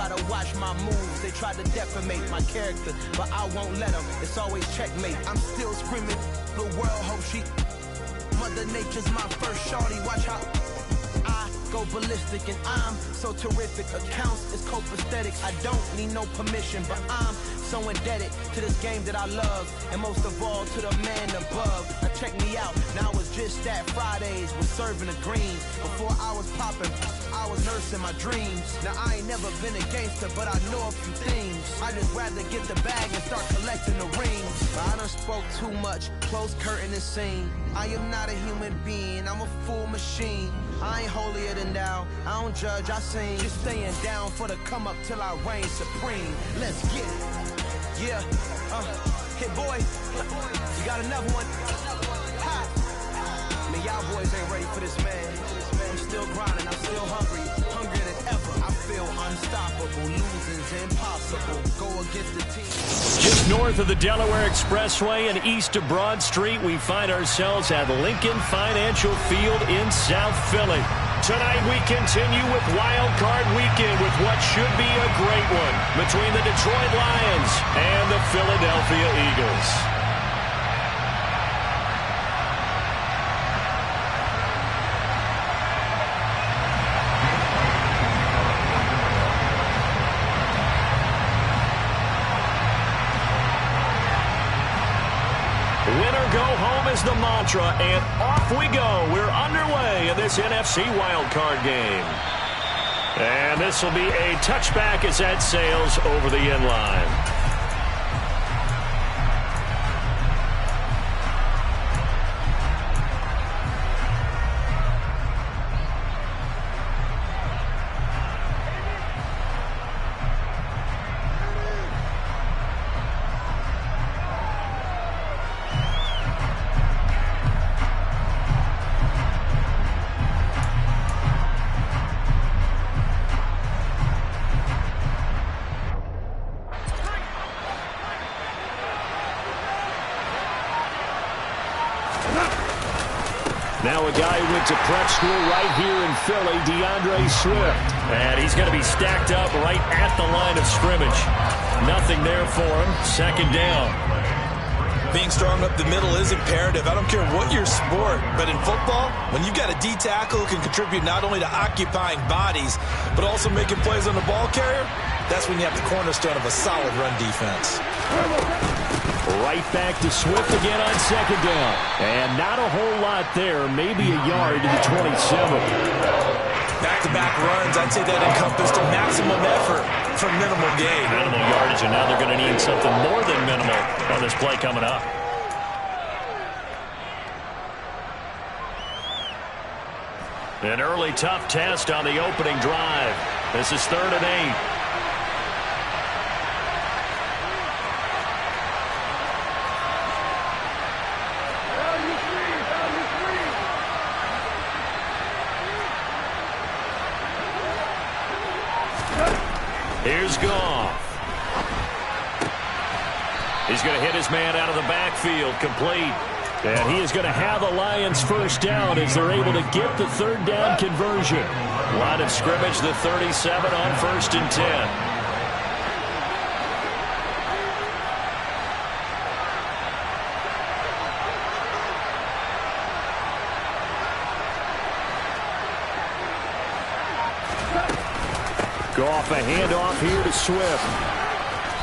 gotta watch my moves. They try to defamate my character, but I won't let them. It's always checkmate. I'm still screaming. The world hope she. Mother Nature's my first shorty. Watch how I go ballistic, and I'm so terrific. Accounts is copacetic. I don't need no permission, but I'm so indebted to this game that I love, and most of all to the man above. Now check me out. Now it's just that Fridays was serving the greens. Before I was popping, I was nursing my dreams. Now I ain't never been a gangster, but I know a few things. I just rather get the bag and start collecting the rings. But I done spoke too much. Close curtain and scene. I am not a human being. I'm a full machine. I ain't holier than thou. I don't judge, I sing. Just staying down for the come up till I reign supreme. Let's get it. Yeah, hit boy, you got another one. Ha. Man, y'all boys ain't ready for this, man. I'm still grinding, I'm still hungry, hungrier than ever. I feel unstoppable, losing's impossible. Go against the team. Just north of the Delaware Expressway and east of Broad Street, we find ourselves at Lincoln Financial Field in South Philly. Tonight we continue with Wild Card Weekend with what should be a great one between the Detroit Lions and the Philadelphia Eagles. Winner go home is the mantra, and off we go. We're underway in this NFC wildcard game. And this will be a touchback as that sails over the end line. Now a guy who went to prep school right here in Philly, DeAndre Swift. And he's going to be stacked up right at the line of scrimmage. Nothing there for him. Second down. Being strong up the middle is imperative. I don't care what your sport, but in football, when you've got a D tackle who can contribute not only to occupying bodies, but also making plays on the ball carrier, that's when you have the cornerstone of a solid run defense. Right back to Swift again on second down. And not a whole lot there, maybe a yard to the 27. Back-to-back runs, I'd say that encompassed a maximum effort for minimal gain. Minimal yardage, and now they're going to need something more than minimal on this play coming up. An early tough test on the opening drive. This is 3rd and 8. Here's Goff. He's going to hit his man out of the backfield, complete. And he is going to have the Lions first down as they're able to get the third down conversion. Line of scrimmage, the 37 on 1st and 10. Goff, a handoff here to Swift.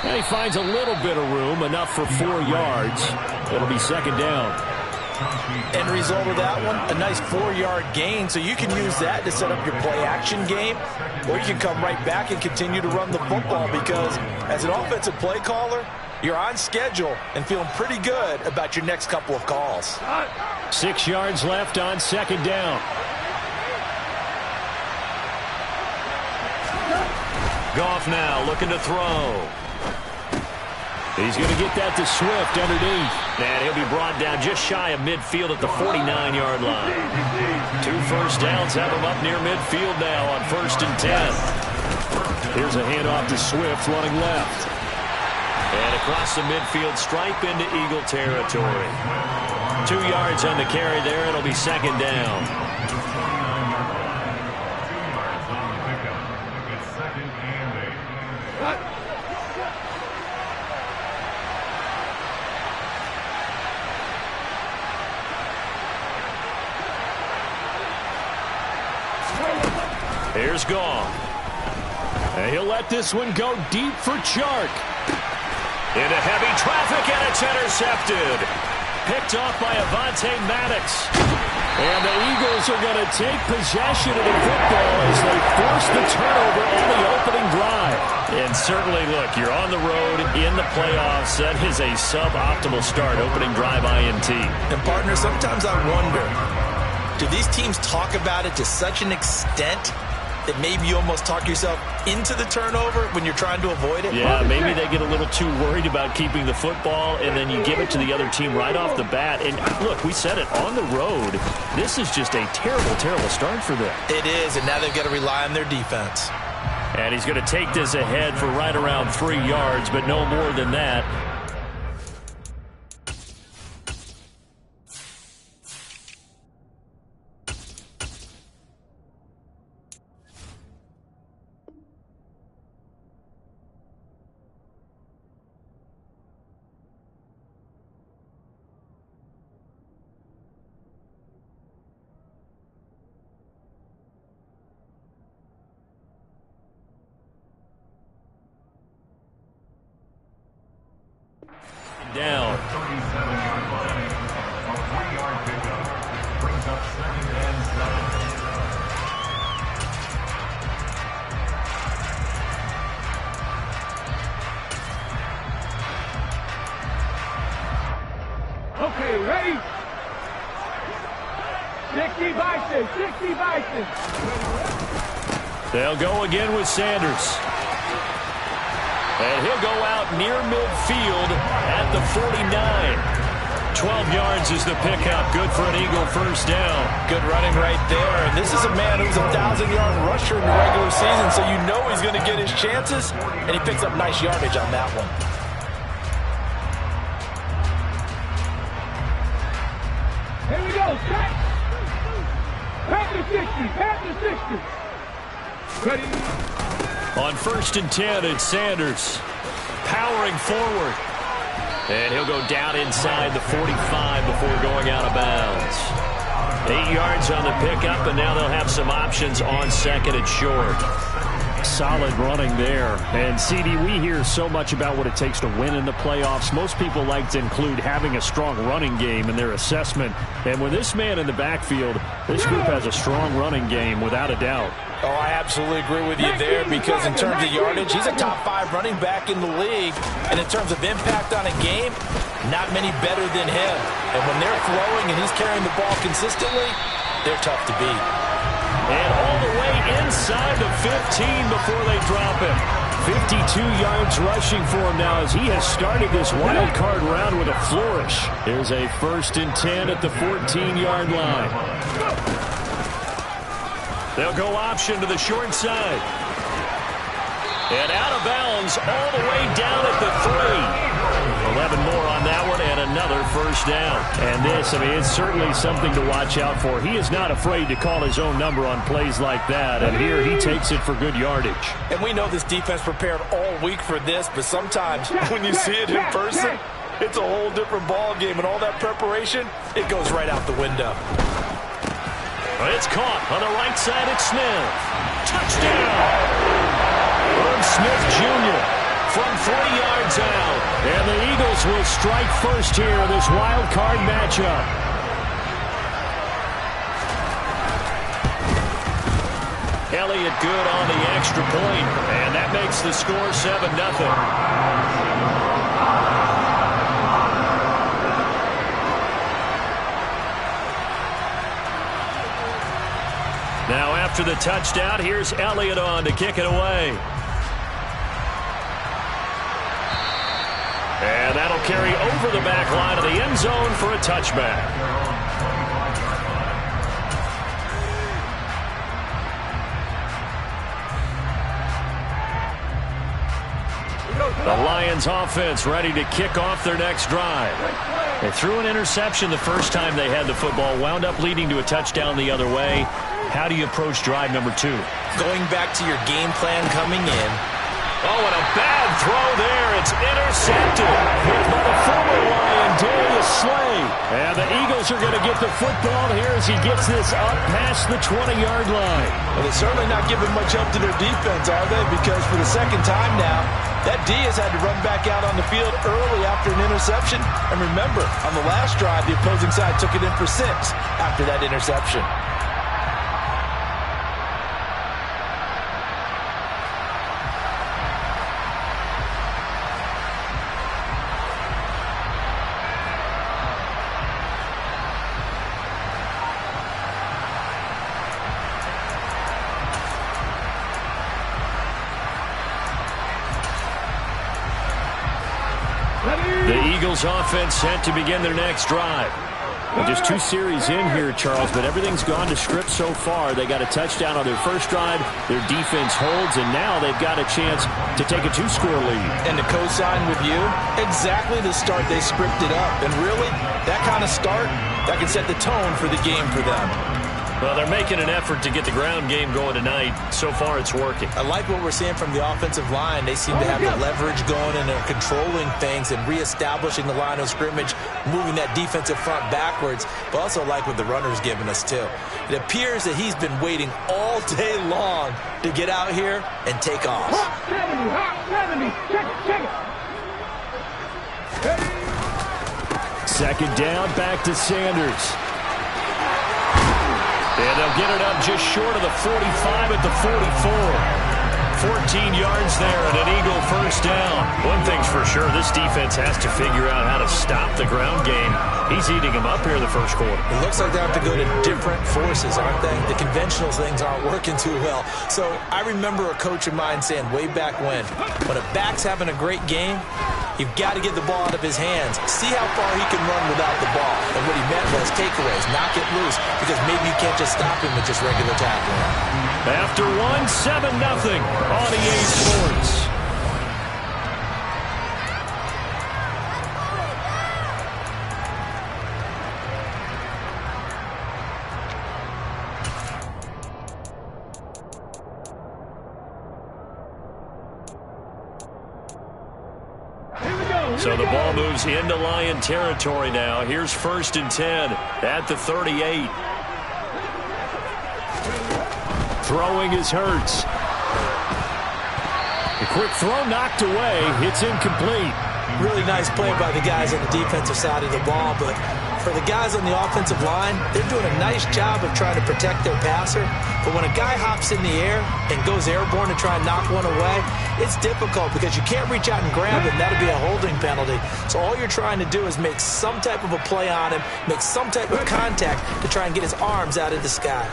And he finds a little bit of room, enough for 4 yards. It'll be second down. End result of that one, a nice 4-yard gain, so you can use that to set up your play-action game, or you can come right back and continue to run the football because as an offensive play caller, you're on schedule and feeling pretty good about your next couple of calls. 6 yards left on second down. Goff now looking to throw. He's going to get that to Swift underneath. And he'll be brought down just shy of midfield at the 49-yard line. 2 first downs have him up near midfield now on 1st and 10. Here's a handoff to Swift running left. And across the midfield stripe into Eagle territory. 2 yards on the carry there. It'll be second down. Here's Gong. And he'll let this one go deep for Chark. Into heavy traffic, and it's intercepted. Picked off by Avonte Maddox. And the Eagles are going to take possession of the football as they force the turnover on the opening drive. And certainly, look, you're on the road in the playoffs. That is a suboptimal start, opening drive INT. And, partner, sometimes I wonder, do these teams talk about it to such an extent that maybe you almost talk yourself into the turnover when you're trying to avoid it? Yeah, maybe they get a little too worried about keeping the football, and then you give it to the other team right off the bat. And look, we said it, on the road, this is just a terrible, terrible start for them. It is, and now they've got to rely on their defense. And he's going to take this ahead for right around 3 yards, but no more than that. Down. Okay, ready? 60 Bison, 60 Bison. They'll go again with Sanders. And he'll go out near midfield at the 49. 12 yards is the pickup. Good for an Eagle first down. Good running right there. And this is a man who's a 1,000-yard rusher in the regular season, so you know he's going to get his chances, and he picks up nice yardage on that one. Here we go, set. Panther 60, Panther 60. Ready? On 1st and 10, it's Sanders powering forward. And he'll go down inside the 45 before going out of bounds. 8 yards on the pickup, and now they'll have some options on 2nd and short. Solid running there. And, CD, we hear so much about what it takes to win in the playoffs. Most people like to include having a strong running game in their assessment. And with this man in the backfield, this group has a strong running game without a doubt. Oh, I absolutely agree with you there, because in terms of yardage, he's a top 5 running back in the league. And in terms of impact on a game, not many better than him. And when they're flowing and he's carrying the ball consistently, they're tough to beat. And all the way inside the 15 before they drop him. 52 yards rushing for him now as he has started this wild card round with a flourish. Here's a 1st and 10 at the 14-yard line. They'll go option to the short side. And out of bounds all the way down at the 3. 11 more on that one, and another first down. And this, I mean, it's certainly something to watch out for. He is not afraid to call his own number on plays like that, and here he takes it for good yardage. And we know this defense prepared all week for this, but sometimes when you see it in person, it's a whole different ball game, and all that preparation, it goes right out the window. It's caught on the right side. It's Smith. Touchdown! Herb Smith Jr. from 40 yards out. And the Eagles will strike first here in this wild card matchup. Elliott good on the extra point, and that makes the score 7-0. Now after the touchdown, here's Elliott on to kick it away. And that'll carry over the back line of the end zone for a touchback. The Lions offense ready to kick off their next drive. They threw an interception the first time they had the football, wound up leading to a touchdown the other way. How do you approach drive number 2? Going back to your game plan coming in, Oh, and a bad throw there. It's intercepted. Hit by the former Lion, Darius Slay. And the Eagles are going to get the football here as he gets this up past the 20-yard line. Well, they're certainly not giving much help to their defense, are they? Because for the second time now, that D has had to run back out on the field early after an interception. And remember, on the last drive, the opposing side took it in for 6 after that interception. The Eagles offense set to begin their next drive. And just 2 series in here, Charles, but everything's gone to script so far. They got a touchdown on their first drive. Their defense holds, and now they've got a chance to take a 2-score lead. And to co-sign with you, exactly the start they scripted up. And really, that kind of start, that can set the tone for the game for them. Well, they're making an effort to get the ground game going tonight. So far, it's working. I like what we're seeing from the offensive line. They seem to have the leverage going and are controlling things and reestablishing the line of scrimmage, moving that defensive front backwards. But also like what the runner's giving us, too. It appears that he's been waiting all day long to get out here and take off. Hot 70, check it. Second down, back to Sanders. And they'll get it up just short of the 45 at the 44. 14 yards there and an Eagle first down. One thing's for sure, this defense has to figure out how to stop the ground game. He's eating them up here in the first quarter. It looks like they have to go to different forces, aren't they? The conventional things aren't working too well. So I remember a coach of mine saying way back when a back's having a great game, you've got to get the ball out of his hands. See how far he can run without the ball. And what he meant was takeaways, knock it loose, because maybe you can't just stop him with just regular tackling. After 7-0 on EA Sports. So the ball moves into Lion territory now. Here's 1st and 10 at the 38. Throwing is Hurts. A quick throw knocked away. It's incomplete. Really nice play by the guys on the defensive side of the ball, but for the guys on the offensive line, they're doing a nice job of trying to protect their passer. But when a guy hops in the air and goes airborne to try and knock one away, it's difficult because you can't reach out and grab him. That'll be a holding penalty. So all you're trying to do is make some type of a play on him, make some type of contact to try and get his arms out of the sky.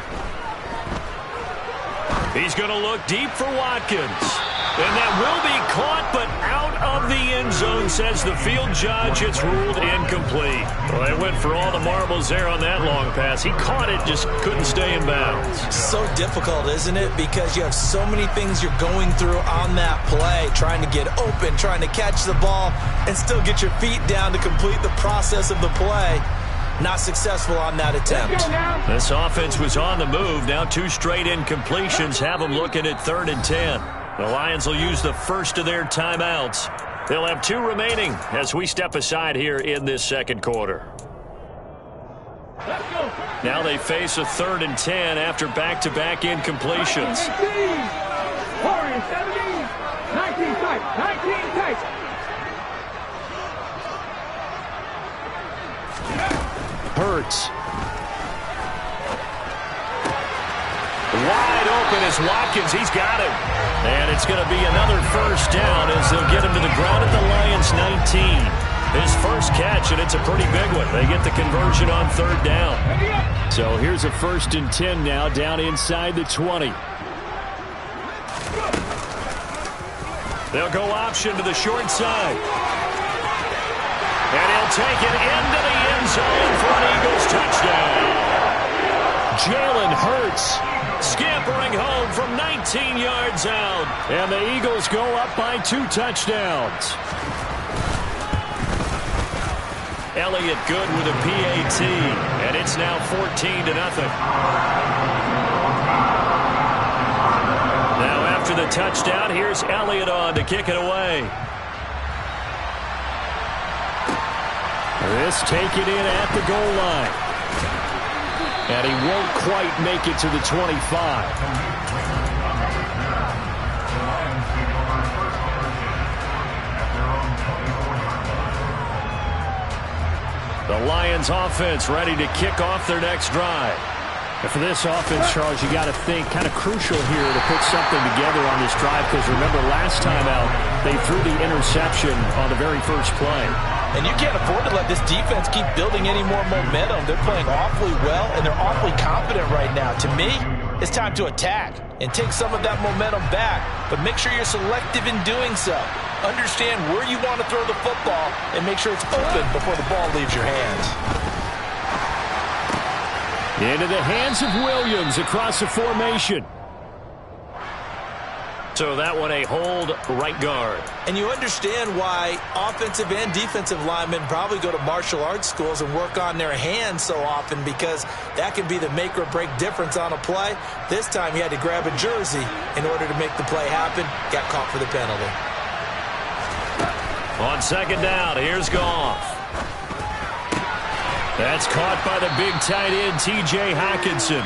He's going to look deep for Watkins. And that will be caught, but out of the end zone, says the field judge. It's ruled incomplete. Well, they went for all the marbles there on that long pass. He caught it, just couldn't stay in bounds. So difficult, isn't it? Because you have so many things you're going through on that play, trying to get open, trying to catch the ball, and still get your feet down to complete the process of the play. Not successful on that attempt. This offense was on the move. Now 2 straight incompletions have them looking at 3rd and 10. The Lions will use the first of their timeouts. They'll have 2 remaining as we step aside here in this second quarter. Now they face a 3rd and 10 after back-to-back incompletions. 19 tight. Hurts. Wide open is Watkins. He's got it. And it's going to be another first down as they'll get him to the ground at the Lions 19. His first catch, and it's a pretty big one. They get the conversion on 3rd down. So here's a 1st and 10 now down inside the 20. They'll go option to the short side. And he'll take it into the end zone for an Eagles touchdown. Jalen Hurts scampering home from 19 yards out. And the Eagles go up by 2 touchdowns. Elliott good with a PAT. And it's now 14-0. Now After the touchdown, here's Elliott on to kick it away. This taken in at the goal line. And he won't quite make it to the 25. The Lions offense ready to kick off their next drive. And for this offense, Charles, you got to think kind of crucial here to put something together on this drive, because remember last time out they threw the interception on the very first play. And you can't afford to let this defense keep building any more momentum. They're playing awfully well, and they're awfully confident right now. To me, it's time to attack and take some of that momentum back, but make sure you're selective in doing so. Understand where you want to throw the football and make sure it's open before the ball leaves your hands. Into the hands of Williams across the formation. So that one a hold right guard. And you understand why offensive and defensive linemen probably go to martial arts schools and work on their hands so often, because that can be the make or break difference on a play. This time he had to grab a jersey in order to make the play happen. Got caught for the penalty. On second down, here's Goff. That's caught by the big tight end, T.J. Hockenson.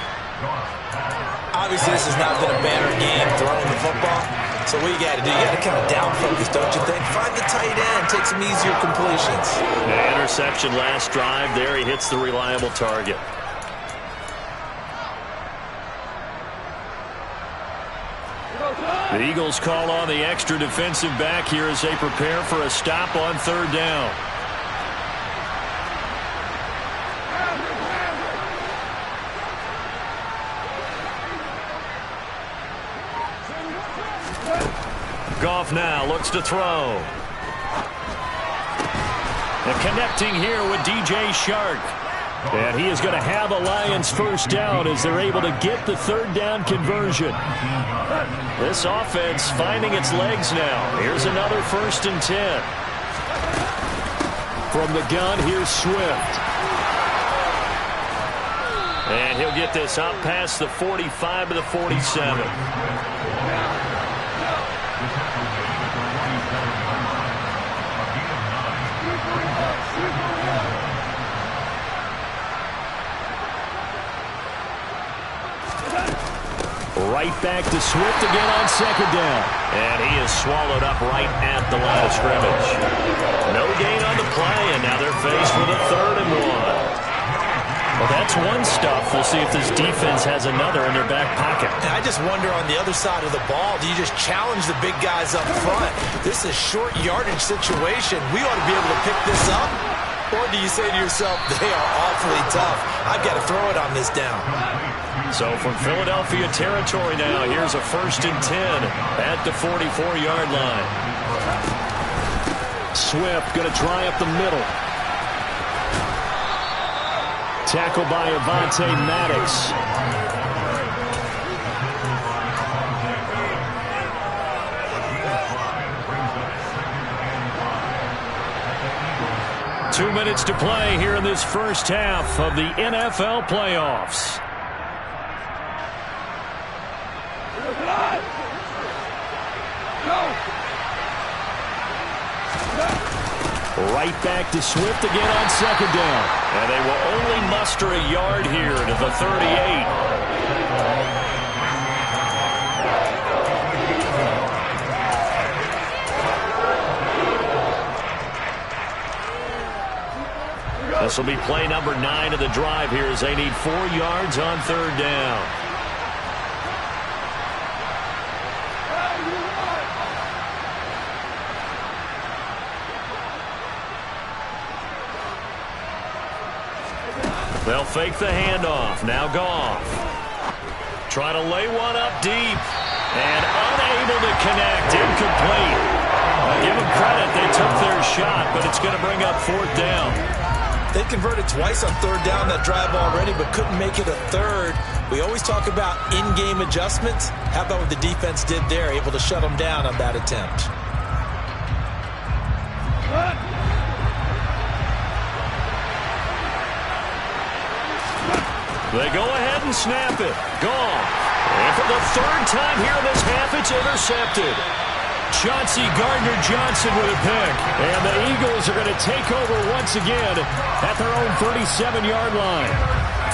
Obviously, this has not been a banner game throwing the football. So what you got to do, you got to kind of down focus, don't you think? Find the tight end, take some easier completions. The interception last drive there. He hits the reliable target. The Eagles call on the extra defensive back here as they prepare for a stop on third down. Goff now looks to throw. And connecting here with DJ Chark. And he is going to have a Lions first down as they're able to get the third down conversion. This offense finding its legs now. Here's another 1st and 10. From the gun, here's Swift. And he'll get this up past the 45 to the 47. Right back to Swift again on second down. And he is swallowed up right at the line of scrimmage. No gain on the play, and now they're faced with a 3rd and 1. Well, that's one stuff. We'll see if this defense has another in their back pocket. And I just wonder on the other side of the ball, do you just challenge the big guys up front? This is a short yardage situation. We ought to be able to pick this up. Or do you say to yourself, they are awfully tough. I've got to throw it on this down. So from Philadelphia territory now, here's a 1st and 10 at the 44-yard line. Swift going to try up the middle. Tackled by Avonte Maddox. Two minutes to play here in this first half of the NFL playoffs. Right back to Swift again on second down. And they will only muster a yard here to the 38. This will be play number 9 of the drive here as they need 4 yards on third down. They'll fake the handoff. Now Goff. Try to lay one up deep. And unable to connect. Incomplete. Give them credit. They took their shot, but it's going to bring up 4th down. They converted twice on third down that drive already, but couldn't make it a third. We always talk about in-game adjustments. How about what the defense did there? Able to shut them down on that attempt. They go ahead and snap it. Goff. And for the third time here in this half, it's intercepted. Chauncey Gardner-Johnson with a pick. And the Eagles are going to take over once again at their own 37-yard line.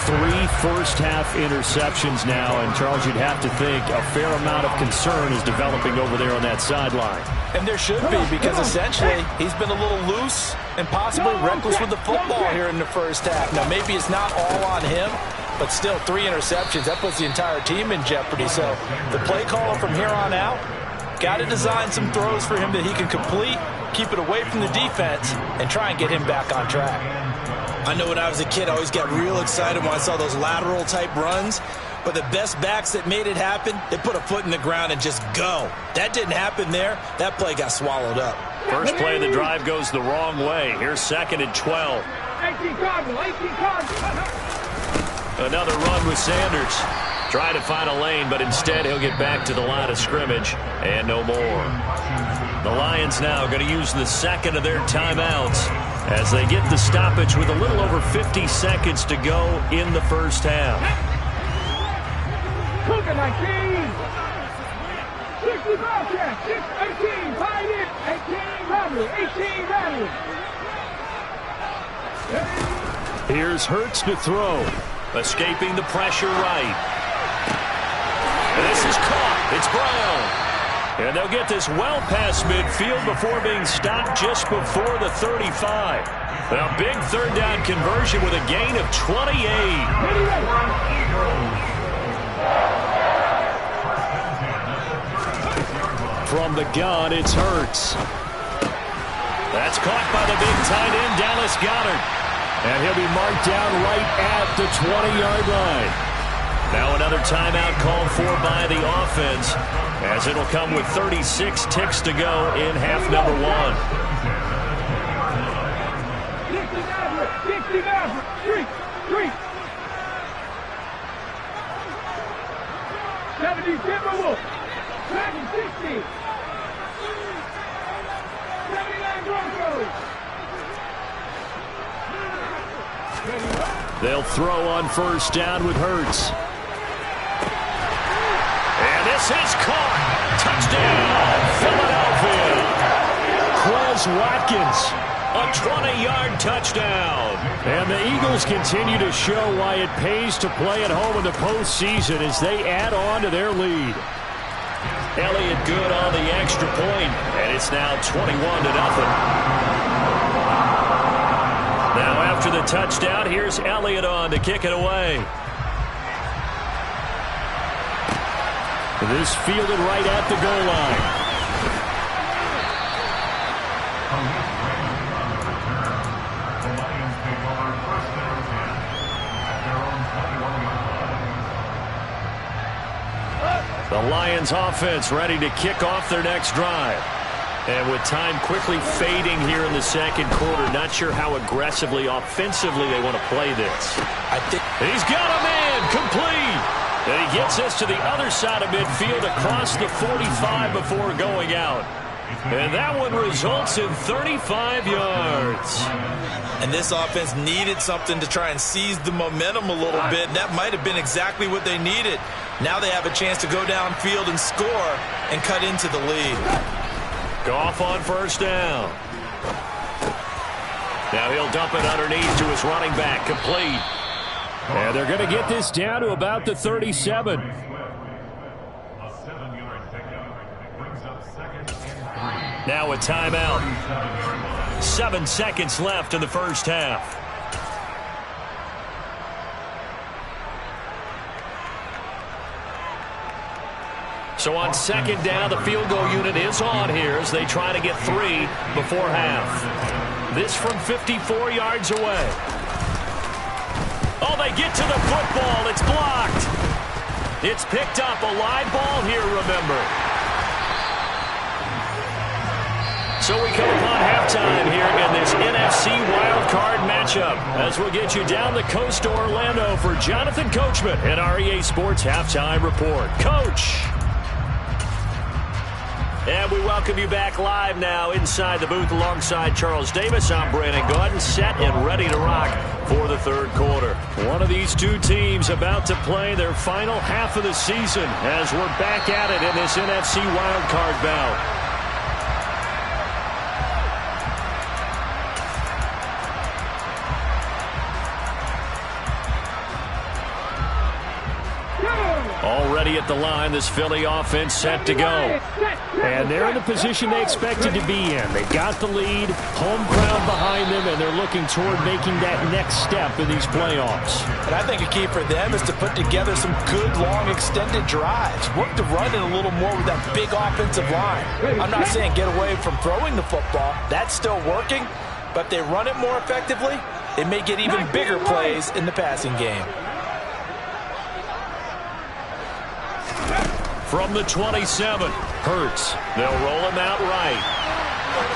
3 first-half interceptions now, and Charles, you'd have to think a fair amount of concern is developing over there on that sideline. And there should be, because essentially he's been a little loose and possibly reckless with the football here in the first half. Now, maybe it's not all on him, but still 3 interceptions. That puts the entire team in jeopardy. So the play caller from here on out got to design some throws for him that he can complete, keep it away from the defense, and try and get him back on track. I know when I was a kid, I always got real excited when I saw those lateral-type runs. But the best backs that made it happen, they put a foot in the ground and just go. That didn't happen there. That play got swallowed up. First play of the drive goes the wrong way. Here's 2nd and 12. 18 Cardinals, 18 Cardinals. Another run with Sanders. Trying to find a lane, but instead he'll get back to the line of scrimmage and no more. The Lions now going to use the second of their timeouts as they get the stoppage with a little over 50 seconds to go in the first half. Cougar 19. 60 Bobcats, 18 Pioneers, 18 Ramblers, 18 Ramblers. Here's Hurts to throw. Escaping the pressure right. This is caught. It's Brown. And they'll get this well past midfield before being stopped just before the 35. A big third down conversion with a gain of 28. From the gun, it's Hurts. That's caught by the big tight end, Dallas Goedert. And he'll be marked down right at the 20-yard line. Now another timeout called for by the offense, as it'll come with 36 ticks to go in half number 1. 60 Maverick, 3. 70 Timberwolves, 60. 79 Broncos. They'll throw on first down with Hurts. And this is caught. Touchdown, Philadelphia. Quez Watkins, a 20-yard touchdown. And the Eagles continue to show why it pays to play at home in the postseason as they add on to their lead. Elliott good on the extra point, and it's now 21-0. Now after the touchdown, here's Elliott on to kick it away. This fielded right at the goal line. The Lions offense ready to kick off their next drive. And with time quickly fading here in the second quarter, not sure how aggressively, offensively they want to play this. I think he's got a man complete. And he gets us to the other side of midfield across the 45 before going out. And that one results in 35 yards. And this offense needed something to try and seize the momentum a little bit. And that might have been exactly what they needed. Now they have a chance to go downfield and score and cut into the lead. Goff on first down. Now he'll dump it underneath to his running back, complete. And they're going to get this down to about the 37. Now a timeout. 7 seconds left in the first half. So on second down, the field goal unit is on here as they try to get 3 before half. This from 54 yards away. Oh, they get to the football. It's blocked. It's picked up. A live ball here, remember. So we come upon halftime here in this NFC wildcard matchup as we'll get you down the coast to Orlando for Jonathan Coachman and our EA Sports Halftime Report. Coach. And we welcome you back live now inside the booth alongside Charles Davis. I'm Brandon Gaudin, set and ready to rock for the third quarter. One of these two teams about to play their final half of the season as we're back at it in this NFC wildcard bout. Already at the line, this Philly offense set to go. And they're in the position they expected to be in. They got the lead, home crowd behind them, and they're looking toward making that next step in these playoffs. And I think a key for them is to put together some good, long, extended drives. Work to run it a little more with that big offensive line. I'm not saying get away from throwing the football. That's still working. But if they run it more effectively, they may get even bigger plays in the passing game. From the 27, Hurts. They'll roll him out right.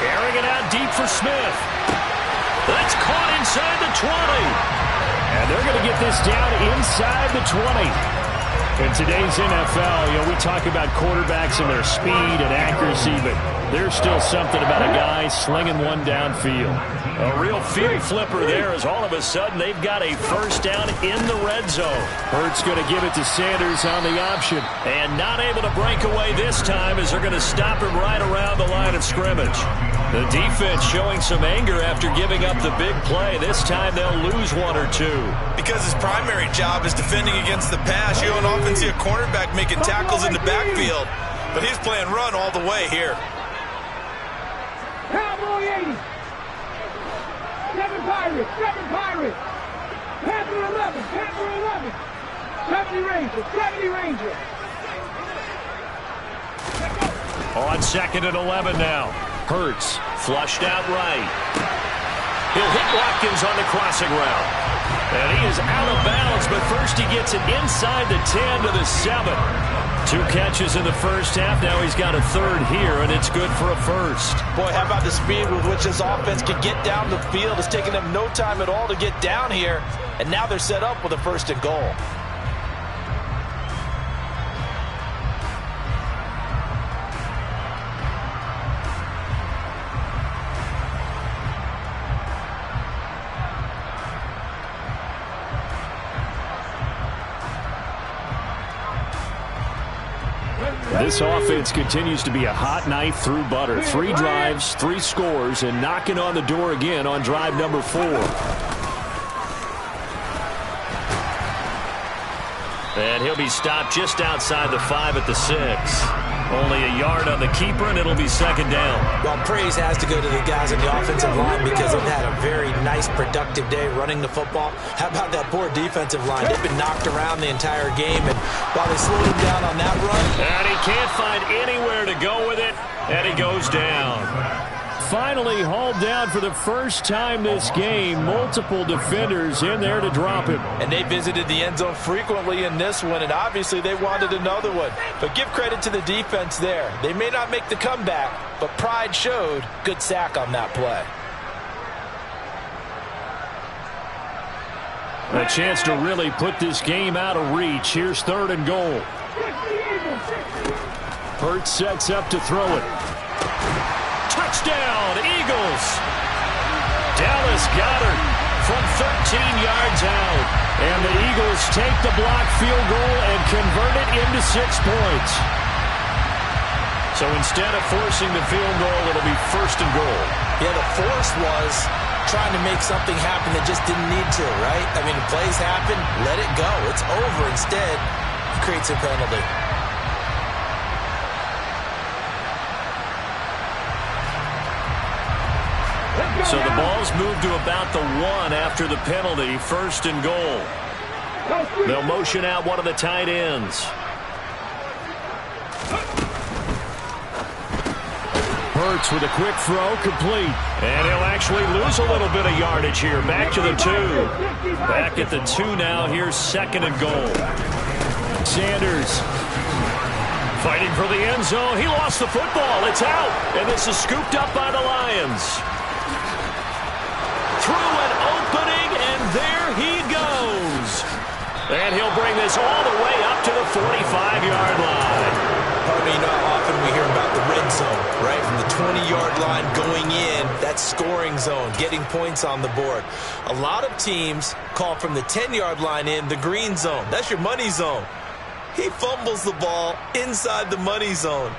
Airing it out deep for Smith. That's caught inside the 20. And they're going to get this down inside the 20. In today's NFL, we talk about quarterbacks and their speed and accuracy, but there's still something about a guy slinging one downfield. A real field flipper there as all of a sudden they've got a first down in the red zone. Hurts going to give it to Sanders on the option. And not able to break away this time as they're going to stop him right around the line of scrimmage. The defense showing some anger after giving up the big play. This time they'll lose one or two. Because his primary job is defending against the pass. You don't often see a cornerback making tackles in the backfield. But he's playing run all the way here. Cowboy 80. 7 Pirates. Panther 11. 70 Ranger. On 2nd and 11 now. Hurts flushed out right. He'll hit Watkins on the crossing route. And he is out of bounds, but first he gets it inside the 10 to the 7. 2 catches in the first half. Now he's got a third here, and it's good for a first. Boy, how about the speed with which this offense can get down the field? It's taken them no time at all to get down here, and now they're set up with a 1st and goal. This offense continues to be a hot knife through butter. 3 drives, 3 scores, and knocking on the door again on drive number 4. And he'll be stopped just outside the 5 at the 6. Only a yard on the keeper, and it'll be 2nd down. Well, praise has to go to the guys on the offensive line because they've had a very nice, productive day running the football. How about that poor defensive line? They've been knocked around the entire game, and while they slowed him down on that run. And he can't find anywhere to go with it, and he goes down. Finally hauled down for the first time this game. Multiple defenders in there to drop him. And they visited the end zone frequently in this one, and obviously they wanted another one. But give credit to the defense there. They may not make the comeback, but pride showed. Good sack on that play. A chance to really put this game out of reach. Here's 3rd and goal. Hurts sets up to throw it. Touchdown, Eagles. Dallas Goedert from 13 yards out. And the Eagles take the blocked field goal and convert it into 6 points. So instead of forcing the field goal, it'll be 1st and goal. Yeah, the force was trying to make something happen that just didn't need to, right? I mean, plays happen, let it go. It's over. Instead, it creates a penalty. So the ball's moved to about the 1 after the penalty, 1st and goal. They'll motion out one of the tight ends. Hurts with a quick throw, complete. And he'll actually lose a little bit of yardage here. Back to the 2. Back at the 2 now. Here's 2nd and goal. Sanders fighting for the end zone. He lost the football. It's out. And this is scooped up by the Lions. Through an opening, and there he goes. And he'll bring this all the way up to the 45-yard line. Oh, Tommy, you know how often we hear about the red zone, right? From the 20-yard line going in, that scoring zone, getting points on the board. A lot of teams call from the 10-yard line in the green zone. That's your money zone. He fumbles the ball inside the money zone.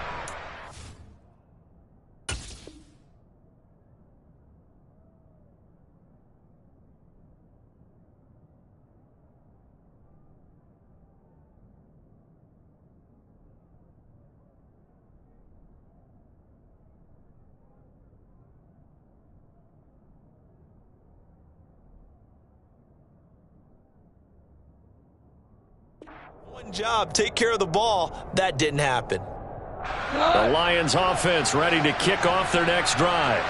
One job, take care of the ball. That didn't happen. The Lions offense ready to kick off their next drive.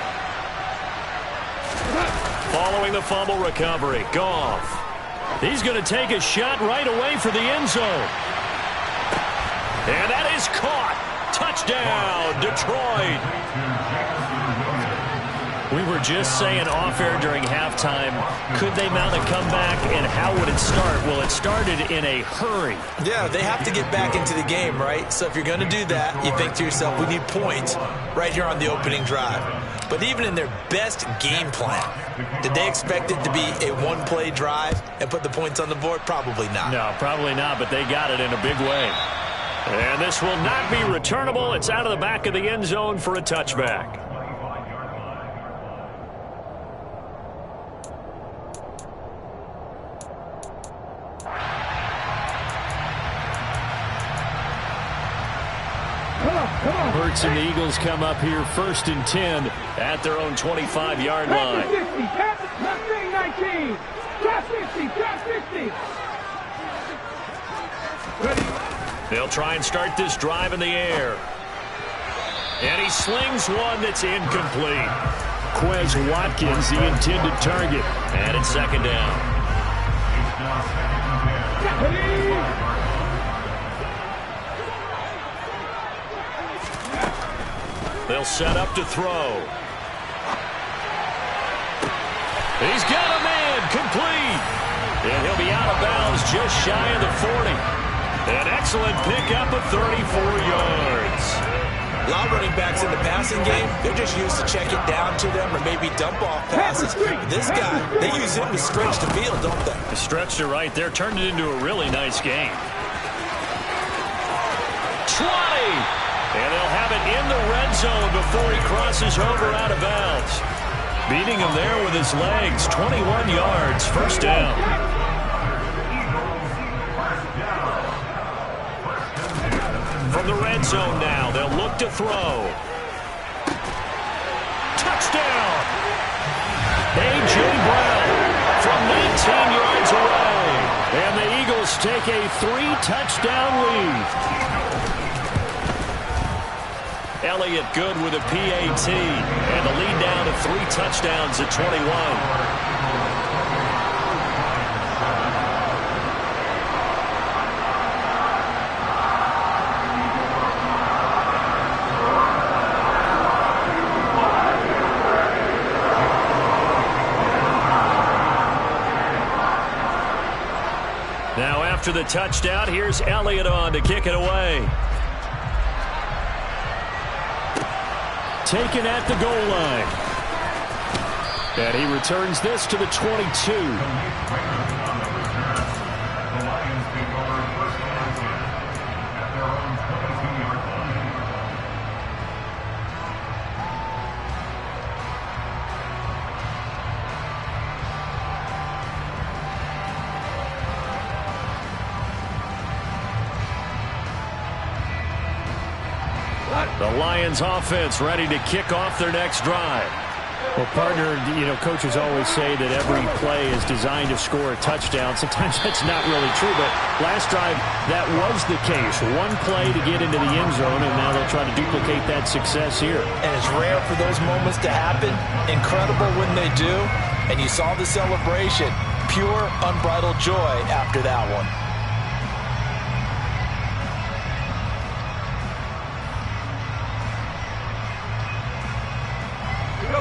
Following the fumble recovery, Goff. He's going to take a shot right away for the end zone. And that is caught. Touchdown, Detroit. We were just saying off-air during halftime, could they mount a comeback, and how would it start? Well, it started in a hurry. Yeah, they have to get back into the game, right? So if you're going to do that, you think to yourself, we need points right here on the opening drive. But even in their best game plan, did they expect it to be a one-play drive and put the points on the board? Probably not. No, probably not, but they got it in a big way. And this will not be returnable. It's out of the back of the end zone for a touchback. Hurts and the Eagles come up here 1st and 10 at their own 25-yard line. Pass 19. Pass 50. They'll try and start this drive in the air. And he slings one that's incomplete. Quez Watkins, the intended target. And it's 2nd down. They'll set up to throw. He's got a man, complete. And he'll be out of bounds just shy of the 40. An excellent pickup of 34 yards. A lot of running backs in the passing game, they're just used to check it down to them or maybe dump off passes. This guy, they use him to stretch the field, don't they? They stretched it right there, turned it into a really nice game. 20! And they'll have it in the red zone before he crosses over out of bounds. Beating him there with his legs, 21 yards, 1st down. From the red zone now, they'll look to throw. Touchdown! A.J. Brown from 19 yards away. And the Eagles take a 3-touchdown lead. Elliott good with a PAT. And the lead down to 3 touchdowns at 21. Now after the touchdown, here's Elliott on to kick it away. Taken at the goal line. And he returns this to the 22. The Lions offense ready to kick off their next drive. Well, partner, you know, coaches always say that every play is designed to score a touchdown. Sometimes that's not really true, but last drive, that was the case. One play to get into the end zone, and now they'll try to duplicate that success here. And it's rare for those moments to happen. Incredible when they do. And you saw the celebration. Pure, unbridled joy after that one.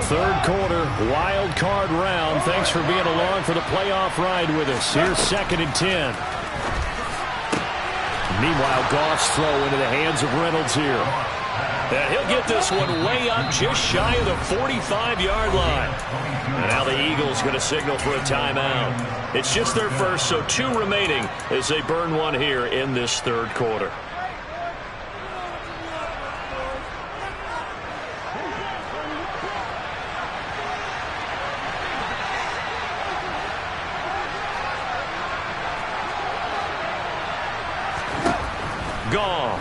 Third quarter, wild card round. Thanks for being along for the playoff ride with us. Here's 2nd and 10. Meanwhile, Goff's throw into the hands of Reynolds here. And he'll get this one way up just shy of the 45-yard line. And now the Eagles going to signal for a timeout. It's just their first, so 2 remaining as they burn one here in this third quarter. Goff.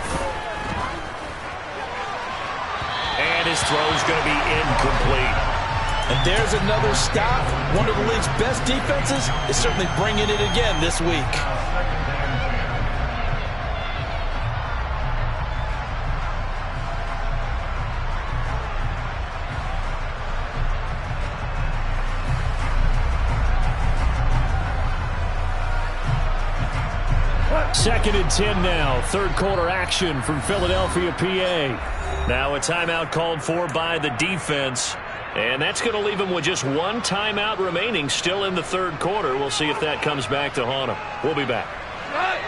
And his throw's going to be incomplete. And there's another stop. One of the league's best defenses is certainly bringing it again this week. Second and 10 now. Third quarter action from Philadelphia, PA. Now a timeout called for by the defense. And that's going to leave them with just 1 timeout remaining still in the third quarter. We'll see if that comes back to haunt them. We'll be back.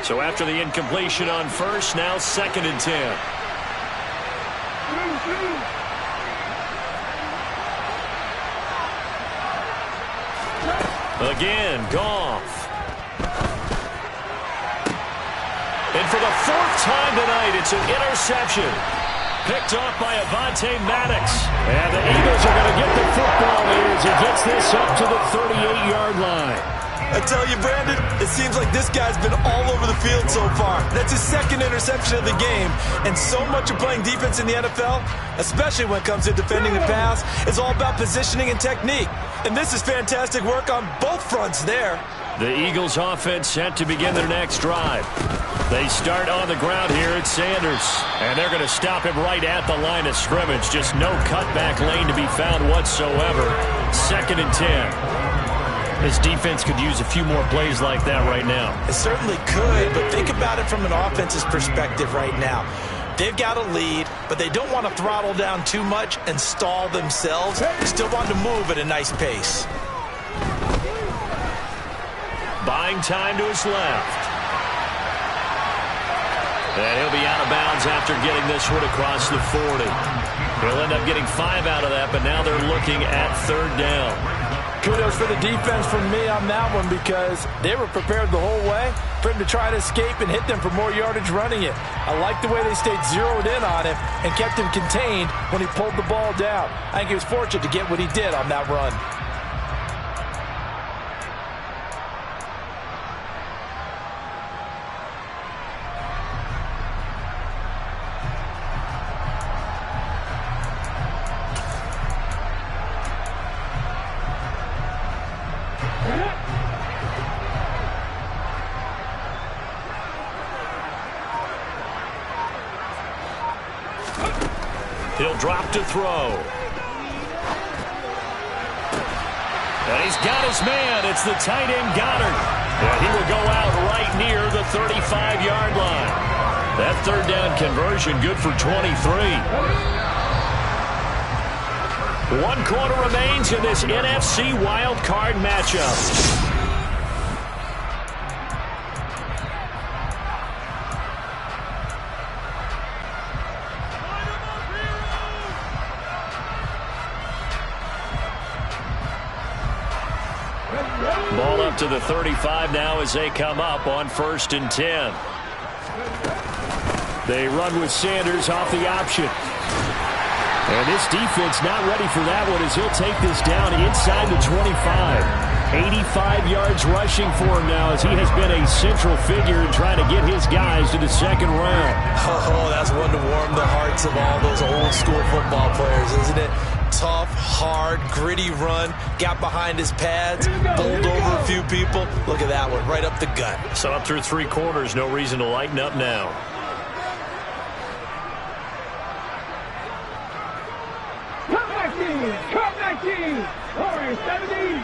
So after the incompletion on first, now second and 10. Again, Goff. And for the 4th time tonight, it's an interception. Picked off by Avonte Maddox. And the Eagles are going to get the football here as he gets this up to the 38-yard line. I tell you, Brandon, it seems like this guy's been all over the field so far. That's his 2nd interception of the game. And so much of playing defense in the NFL, especially when it comes to defending the pass, is all about positioning and technique. And this is fantastic work on both fronts there. The Eagles offense set to begin their next drive. They start on the ground here at Sanders. And they're going to stop him right at the line of scrimmage. Just no cutback lane to be found whatsoever. Second and 10. This defense could use a few more plays like that right now. It certainly could, but think about it from an offense's perspective right now. They've got a lead, but they don't want to throttle down too much and stall themselves. They still want to move at a nice pace. Buying time to his left. And he'll be out of bounds after getting this one across the 40. He'll end up getting 5 out of that, but now they're looking at third down. Kudos for the defense from me on that one because they were prepared the whole way for him to try to escape and hit them for more yardage running it. I like the way they stayed zeroed in on him and kept him contained when he pulled the ball down. I think he was fortunate to get what he did on that run. He'll drop to throw. And he's got his man. It's the tight end Goddard. And he will go out right near the 35-yard line. That third down conversion good for 23. 1 quarter remains in this NFC wild card matchup. Ball up to the 35 now as they come up on 1st and 10. They run with Sanders off the option. And this defense not ready for that one as he'll take this down inside the 25. 85 yards rushing for him now as he has been a central figure in trying to get his guys to the second round. Oh, that's one to warm the hearts of all those old school football players, isn't it? Tough, hard, gritty run, got behind his pads, bowled over a few people. Look at that one, right up the gut. So up through 3 quarters, no reason to lighten up now. Cup 19, Orange 70.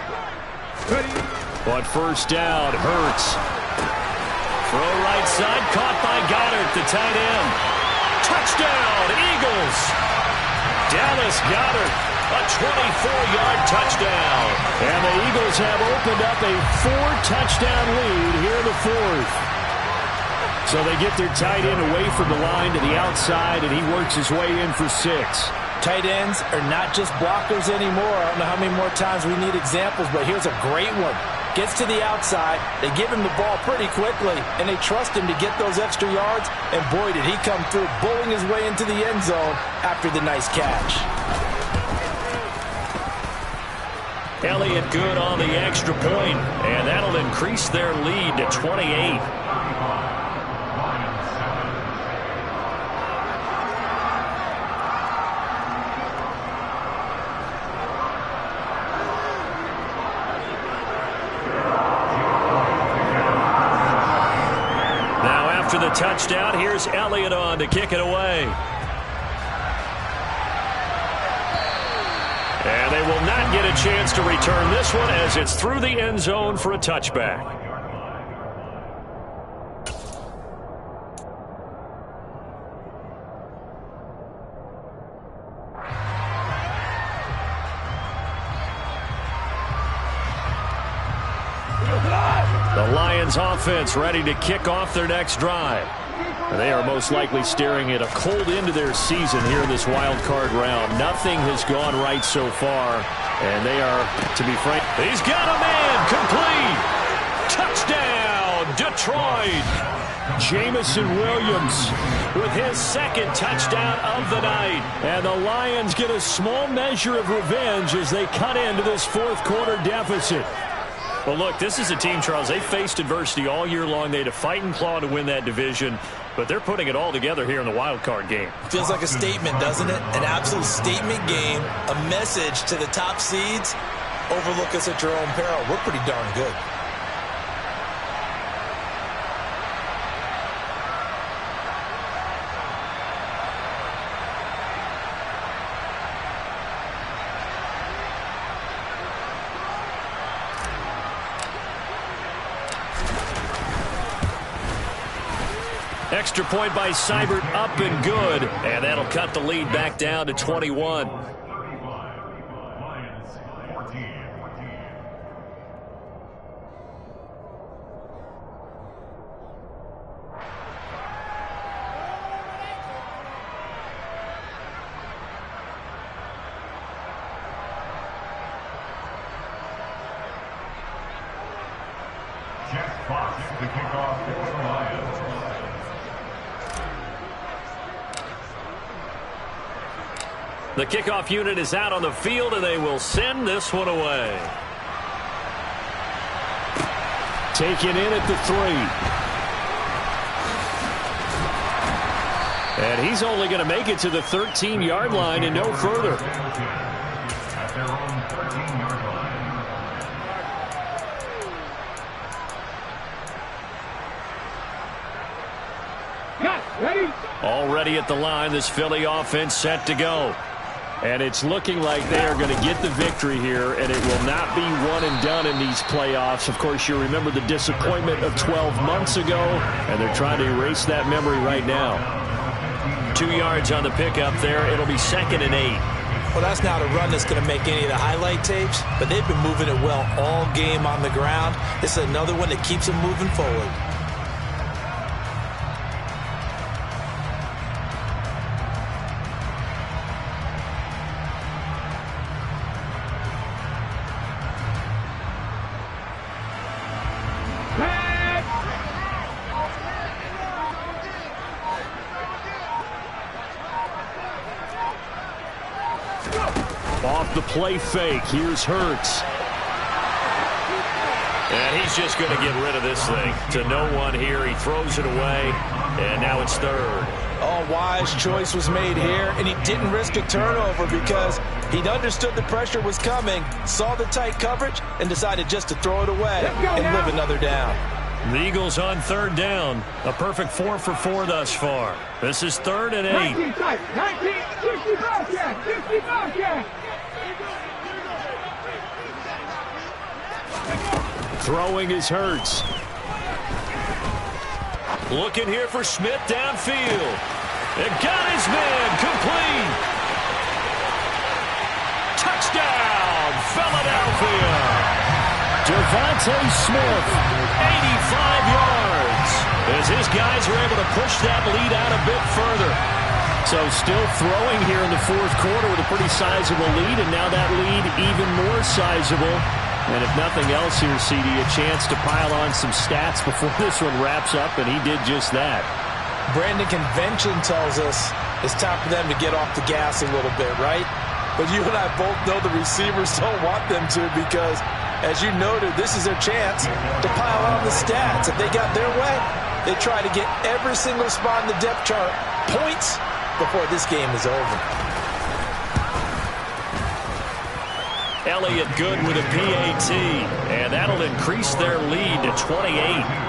On 1st down, Hurts. Throw right side, caught by Goddard, the tight end. Touchdown, Eagles. Dallas Goddard, a 24-yard touchdown. And the Eagles have opened up a 4-touchdown lead here in the 4th. So they get their tight end away from the line to the outside, and he works his way in for 6. Tight ends are not just blockers anymore. I don't know how many more times we need examples, but here's a great one. Gets to the outside, they give him the ball pretty quickly, and they trust him to get those extra yards, and boy, did he come through, bowling his way into the end zone after the nice catch. Elliott good on the extra point, and that'll increase their lead to 28. After the touchdown, here's Elliott on to kick it away. And they will not get a chance to return this one as it's through the end zone for a touchback. The Lions offense ready to kick off their next drive. They are most likely staring at a cold end to their season here in this wild card round. Nothing has gone right so far, and they are, to be frank, he's got a man complete. Touchdown, Detroit. Jameson Williams with his second touchdown of the night. And the Lions get a small measure of revenge as they cut into this fourth quarter deficit. Well, look, this is a team, Charles, they faced adversity all year long. They had to fight and claw to win that division, but they're putting it all together here in the wild card game. Feels like a statement, doesn't it? An absolute statement game, a message to the top seeds. Overlook us at your own peril. We're pretty darn good. Extra point by Seibert, up and good. And that'll cut the lead back down to 21. Jeff Fox to kick off for the Lions. The kickoff unit is out on the field, and they will send this one away. Taken in at the 3. And he's only going to make it to the 13-yard line and no further. At their own 13-yard line. Yes, ready? Already at the line, this Philly offense set to go. And it's looking like they are going to get the victory here, and it will not be one and done in these playoffs. Of course, you remember the disappointment of 12 months ago, and they're trying to erase that memory right now. 2 yards on the pickup there. It'll be 2nd and 8. Well, that's not a run that's going to make any of the highlight tapes, but they've been moving it well all game on the ground. This is another one that keeps them moving forward. Off the play fake, here's Hurts. And he's just going to get rid of this thing. To no one here, he throws it away, and now it's 3rd. Oh, wise choice was made here, and he didn't risk a turnover because he'd understood the pressure was coming, saw the tight coverage, and decided just to throw it away and live another down. The Eagles on 3rd down. A perfect 4 for 4 thus far. This is 3rd and 8. 19 tight, 19, 65 cat, 65 cat. Throwing is Hurts. Looking here for Smith downfield. And got his man complete. Touchdown, Philadelphia. Devontae Smith, 85 yards. as his guys are able to push that lead out a bit further. So still throwing here in the fourth quarter with a pretty sizable lead, and now that lead even more sizable. And if nothing else here, CD, a chance to pile on some stats before this one wraps up, and he did just that. Brandon, convention tells us it's time for them to get off the gas a little bit, right? But you and I both know the receivers don't want them to because, as you noted, this is their chance to pile on the stats. If they got their way, they try to get every single spot in the depth chart points before this game is over. Elliott good with a PAT, and that'll increase their lead to 28.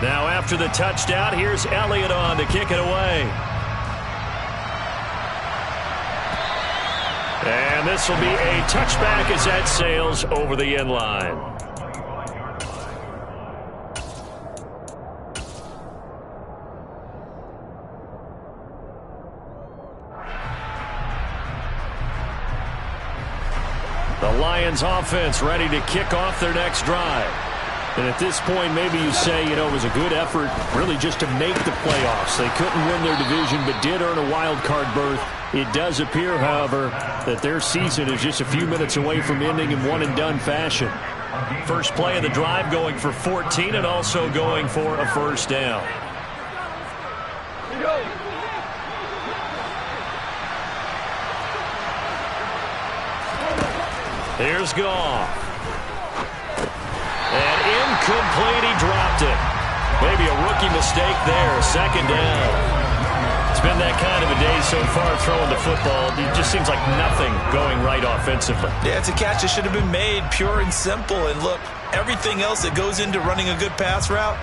Now after the touchdown, here's Elliott on to kick it away. And this will be a touchback as that sails over the end line. The Lions offense ready to kick off their next drive. And at this point, maybe you say, it was a good effort really just to make the playoffs. They couldn't win their division but did earn a wild card berth. It does appear, however, that their season is just a few minutes away from ending in one-and-done fashion. First play of the drive going for 14 and also going for a first down. Here's Goff. And incomplete, he dropped it. Maybe a rookie mistake there, second down. It's been that kind of a day so far throwing the football. It just seems like nothing going right offensively. Yeah, it's a catch that should have been made, pure and simple. And look, everything else that goes into running a good pass route,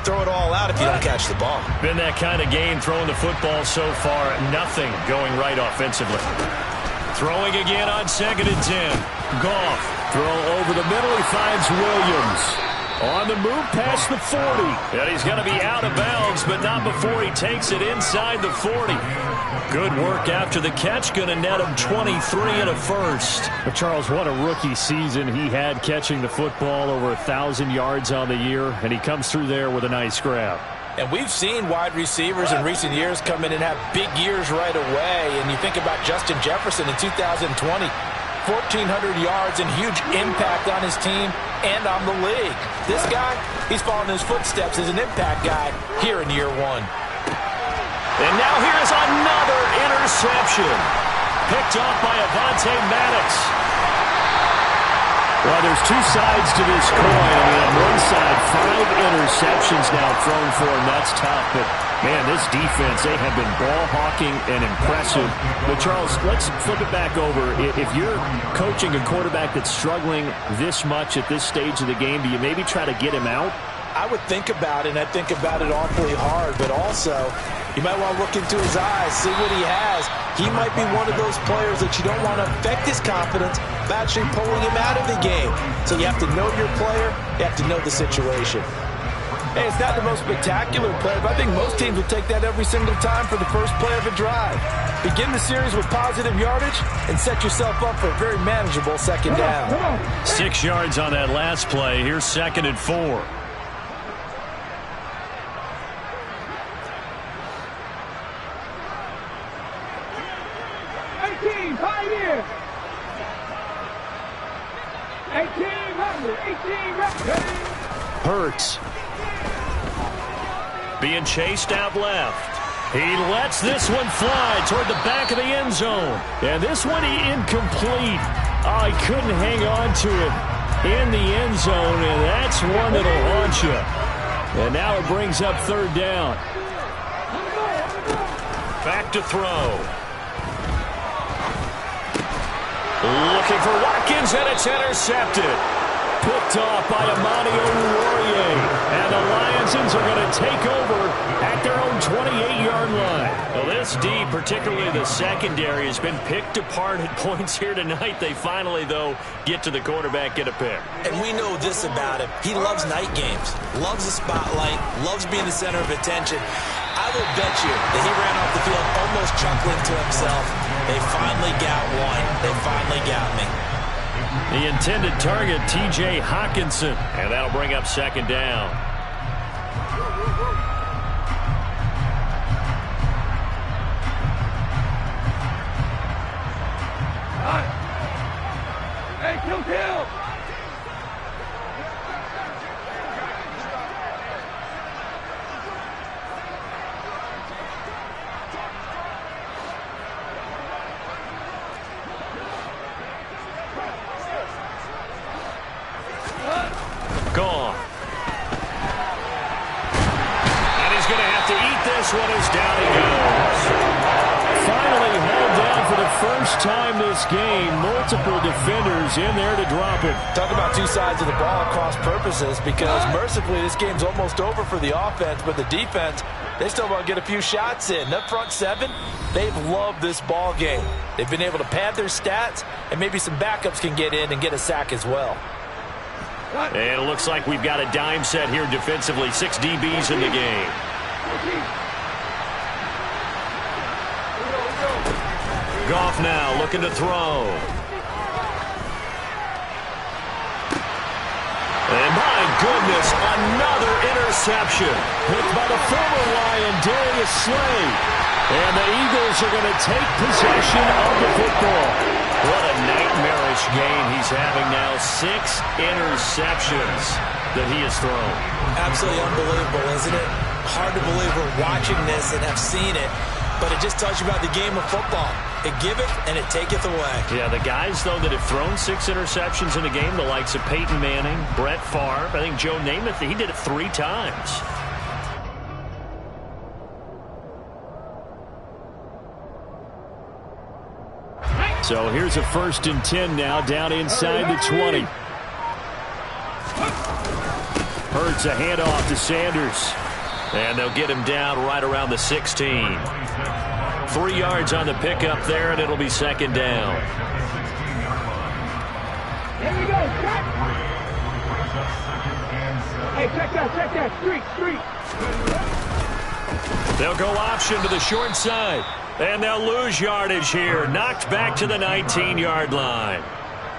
throw it all out if you don't catch the ball. Been that kind of game throwing the football so far, nothing going right offensively. Throwing again on 2nd and 10. Goff, throw over the middle, he finds Williams. On the move past the 40. And he's going to be out of bounds, but not before he takes it inside the 40. Good work after the catch, going to net him 23 and a first. But Charles, what a rookie season he had catching the football, over 1,000 yards on the year, and he comes through there with a nice grab. And we've seen wide receivers in recent years come in and have big years right away. And you think about Justin Jefferson in 2020, 1,400 yards and huge impact on his team and on the league. This guy, he's following his footsteps as an impact guy here in year one. And now here's another interception. Picked off by Avonte Maddox. Well, there's two sides to this coin. On one side, 5 interceptions now thrown for him. That's tough. But, man, this defense, they have been ball hawking and impressive. But, Charles, let's flip it back over. If you're coaching a quarterback that's struggling this much at this stage of the game, do you maybe try to get him out? I would think about it, and I think about it awfully hard. But also, you might want to look into his eyes, see what he has. He might be one of those players that you don't want to affect his confidence by actually pulling him out of the game. So you have to know your player. You have to know the situation. Hey, it's not the most spectacular play, but I think most teams will take that every single time for the first play of a drive. Begin the series with positive yardage and set yourself up for a very manageable second down. 6 yards on that last play. Here's 2nd and 4. Hurts. Being chased out left. He lets this one fly toward the back of the end zone. And this one incomplete. Oh, he couldn't hang on to it in the end zone, and that's one that'll haunt you. And now it brings up 3rd down. Back to throw. Looking for Watkins, and it's intercepted. Picked off by Amani Oruwariye. And the Lions are going to take over at their own 28-yard line. Well, this D, particularly the secondary, has been picked apart at points here tonight. They finally, though, get to the quarterback, get a pick. And we know this about him. He loves night games, loves the spotlight, loves being the center of attention. I will bet you that he ran off the field almost chuckling to himself. They finally got one. They finally got me. The intended target, T.J. Hockenson. And that'll bring up second down. Hey, kill! Gone. And he's going to have to eat this one as down he goes. Finally hauled down for the first time this game. Multiple defenders in there to drop him. Talk about two sides of the ball at cross purposes, because mercifully this game's almost over for the offense, but the defense, they still want to get a few shots in. That front seven, they've loved this ball game. They've been able to pad their stats, and maybe some backups can get in and get a sack as well. And it looks like we've got a dime set here defensively. 6 DBs in the game. Goff now looking to throw. And my goodness, another interception. Picked by the former Lion, Darius Slay. And the Eagles are going to take possession of the football. What a nightmarish game he's having now. 6 interceptions that he has thrown. Absolutely unbelievable, isn't it? Hard to believe we're watching this and have seen it, but it just tells you about the game of football. It giveth and it taketh away. Yeah, the guys, though, that have thrown 6 interceptions in a game, the likes of Peyton Manning, Brett Favre, I think Joe Namath, he did it 3 times. So here's a 1st and 10 now, down inside the 20. Hurts a handoff to Sanders. And they'll get him down right around the 16. 3 yards on the pickup there, and it'll be second down. Here we go, check! Hey, check that, street! They'll go option to the short side. And they'll lose yardage here. Knocked back to the 19-yard line.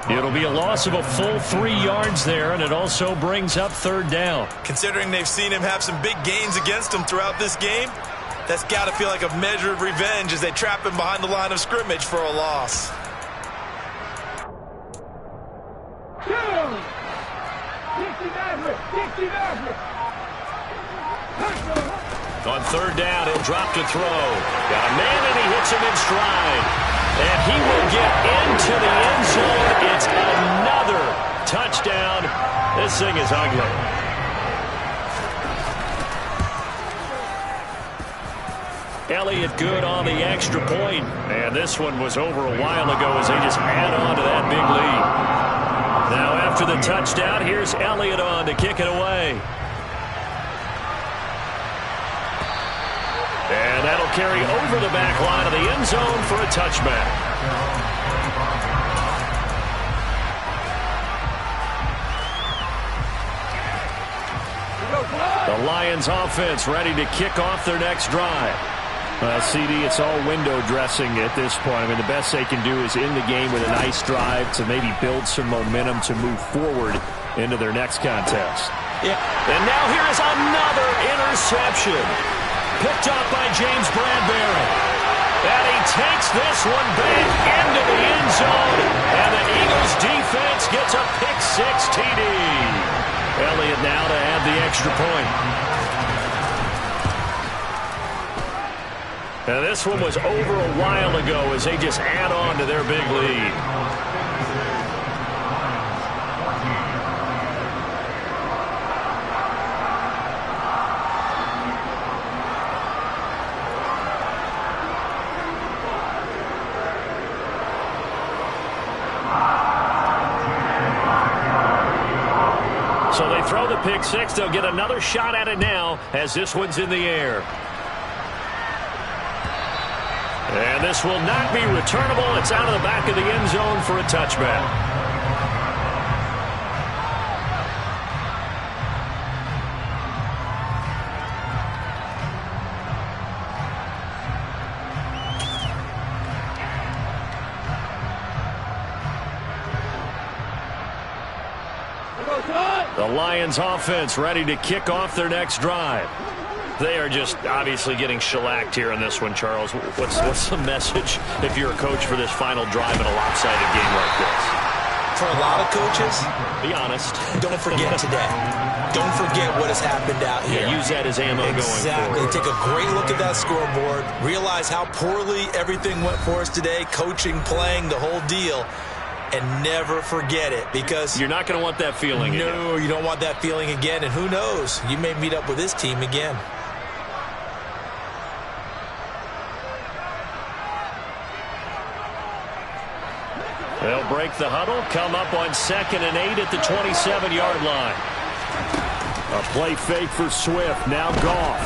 It'll be a loss of a full 3 yards there, and it also brings up 3rd down. Considering they've seen him have some big gains against him throughout this game, that's got to feel like a measure of revenge as they trap him behind the line of scrimmage for a loss. On 3rd down, he'll drop to throw. Got a man, and he hits him in stride. And he will get into the end zone. It's another touchdown. This thing is ugly. Elliott good on the extra point. And this one was over a while ago as they just add on to that big lead. Now after the touchdown, here's Elliott on to kick it away. And that'll carry over the back line of the end zone for a touchback. The Lions offense ready to kick off their next drive. CD, it's all window dressing at this point. I mean, the best they can do is in the game with a nice drive to maybe build some momentum to move forward into their next contest. Yeah. And now here is another interception. Picked up by James Bradbury. And he takes this one back into the end zone. And the Eagles defense gets a pick-6 TD. Elliott now to add the extra point. Now this one was over a while ago as they just add on to their big lead. So they throw the pick-6. They'll get another shot at it now as this one's in the air. And this will not be returnable. It's out of the back of the end zone for a touchback. The Lions offense ready to kick off their next drive. They are just obviously getting shellacked here in this one, Charles. What's the message if you're a coach for this final drive in a lopsided game like this? For a lot of coaches, be honest. Don't forget today. Don't forget what has happened out here. Yeah, use that as ammo going forward. Exactly. Take a great look at that scoreboard. Realize how poorly everything went for us today. Coaching, playing, the whole deal. And never forget it, because you're not going to want that feeling again. No, you don't want that feeling again. And who knows? You may meet up with this team again. They'll break the huddle, come up on 2nd and 8 at the 27-yard line. A play fake for Swift, now Goff.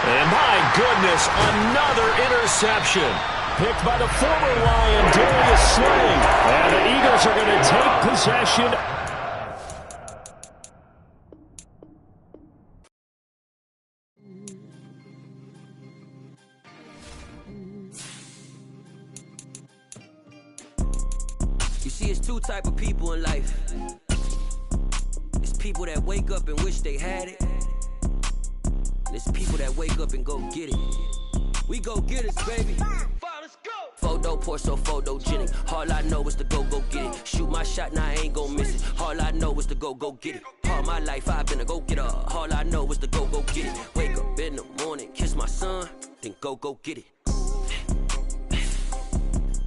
And my goodness, another interception. Picked by the former Lion, Darius Slay. And the Eagles are going to take possession. You see, it's two type of people in life. It's people that wake up and wish they had it. And it's people that wake up and go get it. We go get it, baby. Photo poor, so photogenic. All I know is to go get it. Shoot my shot, now I ain't gon' miss it. All I know is to go get it. All my life I've been a go-getter. All I know is to go get it. Wake up in the morning, kiss my son, then go get it.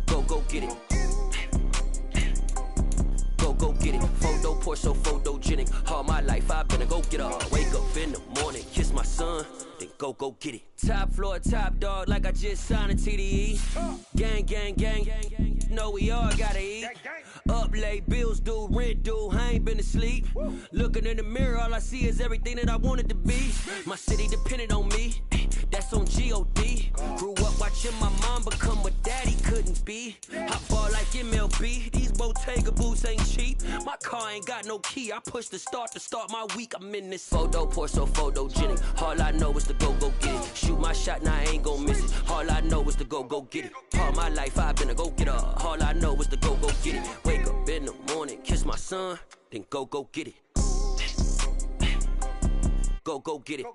Go get it. Go get it. Photo poor, so photogenic. All my life I've been a go-getter. Wake up in the morning, kiss my son, then go get it. Top floor, top dog, like I just signed a TDE. Gang, gang, gang. Know we all gotta eat. Up late, bills due, rent due, I ain't been asleep. Looking in the mirror, all I see is everything that I wanted to be. My city depended on me, that's on G.O.D. Grew up watching my mom become what daddy couldn't be. I ball like MLB, these Bottega boots ain't cheap. My car ain't got no key, I push the start to start my week. I'm in this photo poor, so photogenic. All I know is to go get it. Shoot my shot, now I ain't gon' miss it. All I know is to go get it. All my life I've been a go-getter. All I know is to go get it. Wake up in the morning, kiss my son, then go get it. Go get it.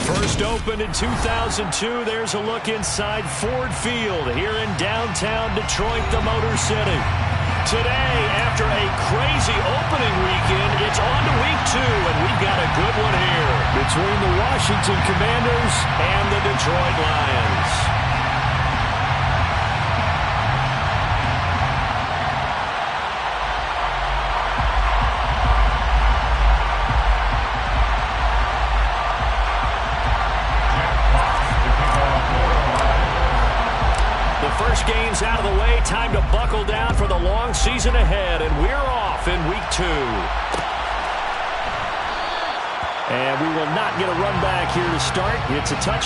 First opened in 2002. There's a look inside Ford Field here in downtown Detroit, the Motor City. Today, after a crazy opening weekend, it's on to week 2, and we've got a good one here between the Washington Commanders and the Detroit Lions. First game's out of the way. Time to buckle down for the long season ahead, and we're off in week 2. And we will not get a run back here to start. It's a touchdown.